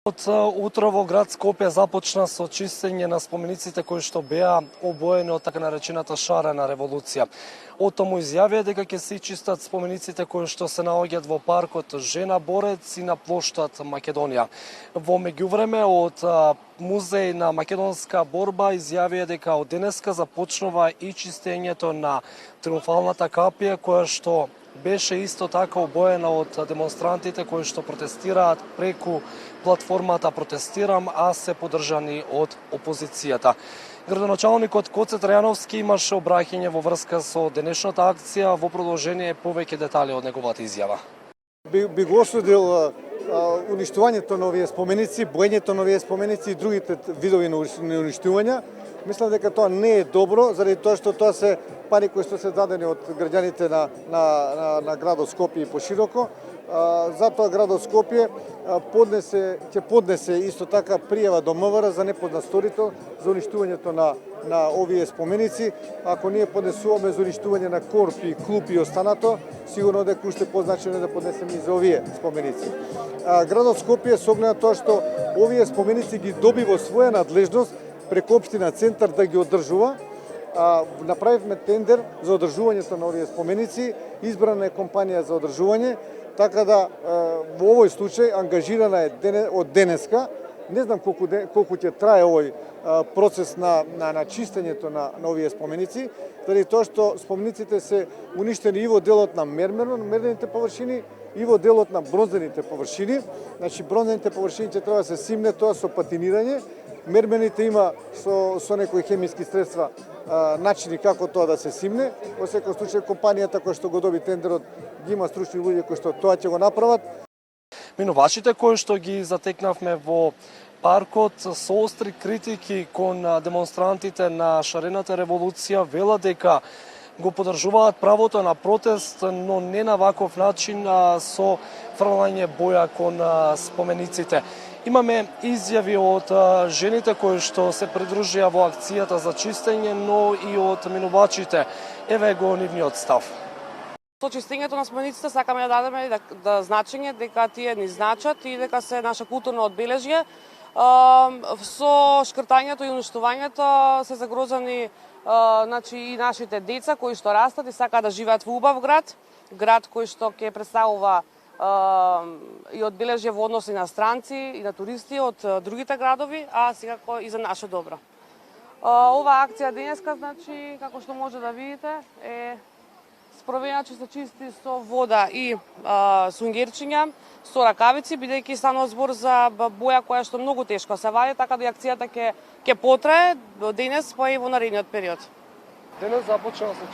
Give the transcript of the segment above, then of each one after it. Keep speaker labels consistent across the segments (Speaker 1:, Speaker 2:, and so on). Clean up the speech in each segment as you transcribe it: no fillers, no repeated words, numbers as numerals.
Speaker 1: Од утро во град Скопје започна со чистење на спомениците кои што беа обоени од така наречената шарена револуција. Од тому изјавија дека ќе се чистат спомениците кои што се наоѓаат во паркот Жена Борец и на плоштад Македонија. Во меѓувреме од Музеј на македонска борба изјавија дека од денеска започнува и чистењето на триумфалната капија која што беше исто така обоена од демонстрантите кои што протестираат преку платформата Протестирам, а се поддржани од опозицијата. Градоначалникот Коце Трајановски имаше обраќање во врска со денешната акција, во продолжение повеќе детали од неговата изјава.
Speaker 2: Би го осудил уништувањето на овие споменици, боењето на овие споменици и другите видови на уништувања. Мислам дека тоа не е добро, заради тоа што тоа се пари кои што се дадени од граѓаните на градот Скопје и пошироко. Затоа градот Скопје ќе поднесе исто така пријава до МВР за непознат сторител за уништувањето на овие споменици. Ако ние поднесуваме за уништување на корпи, клупи и останато, сигурно дека уште позначено да поднесеме и за овие споменици. Градот Скопје со оглед на тоа што овие споменици ги доби во своја надлежност преку општина Центар да ги одржува, направивме тендер за одржувањето на овие споменици, избрана е компанија за одржување, така да во овој случај ангажирана е од денеска. Не знам колку ќе трае овој процес на чистењето на овие споменици, заради тоа што спомениците се уништени и во делот на мермените површини и во делот на бронзените површини. Значи бронзените површини ќе треба да се симне тоа со патинирање. Мермените има со некои хемиски средства начини како тоа да се симне. Во секој случај компанијата која што го доби тендерот ги има стручни луѓе кои што тоа ќе го направат.
Speaker 1: Минувачите кои што ги затекнавме во паркот со остри критики кон демонстрантите на шарената револуција велат дека го поддржуваат правото на протест, но не на ваков начин со фрлање боја кон спомениците. Имаме изјави од жените кои што се придружија во акцијата за чистење, но и од минувачите. Еве го нивниот став.
Speaker 3: Со чистењето на спомениците сакаме да дадеме да значење дека тие ни значат и дека се наше културно одбележје. Со шкртањето и уништувањето се загрозени и нашите деца кои што растат и сакаат да живеат во убав град кој што ќе представува и одбележје во односи на странци и на туристи од другите градови, а секако и за наше добро. Оваа акција денеска, како што може да видите, е спроведена че се чисти со вода и сунгерчиња, со ракавици, бидејќи станува збор за боја која што многу тешко се вади, така да и акцијата ќе потрае до денес, па и во наредниот период.
Speaker 1: Денес започна да се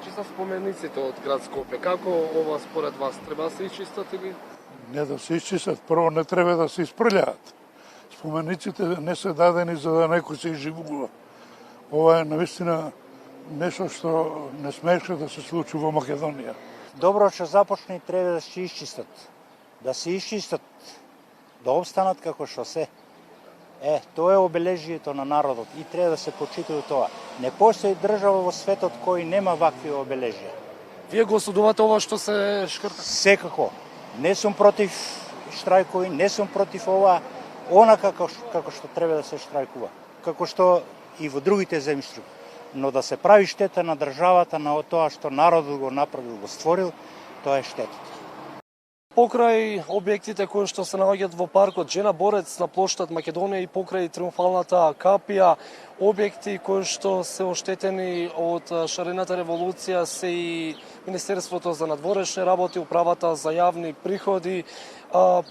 Speaker 1: чистат спомениците од град Скопје. Како ова според вас треба да се исчистат или?
Speaker 4: Не да се исчистат, прво не треба да се испрљаат. Спомениците не се дадени за да некој се изживува. Ова е навистина нешто што не смеше да се случи во Македонија.
Speaker 5: Добро што започна и треба да се исчистат. Да се исчистат, да обстанат како што се. Тоа е обележјето на народот и треба да се почитува тоа. Не постои држава во светот кој нема вакви обележја.
Speaker 1: Вие го осудувате ова што се шкрта?
Speaker 5: Секако. Не сум против штрајкови, не сум против ова, онака како што треба да се штрајкува. Како што и во другите земји. Но да се прави штета на државата, на тоа што народот го направил, го створил, тоа е штетата.
Speaker 1: Покрај објектите кои што се наоѓаат во паркот Жена Борец на плоштад Македонија и покрај триумфалната капија, објекти кои што се оштетени од шарената револуција се и Министерството за надворешни работи, Управата за јавни приходи,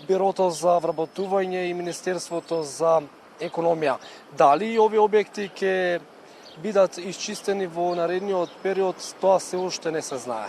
Speaker 1: Бирото за вработување и Министерството за економија. Дали и овие објекти ќе бидат исчистени во наредниот период, тоа се уште не се знае.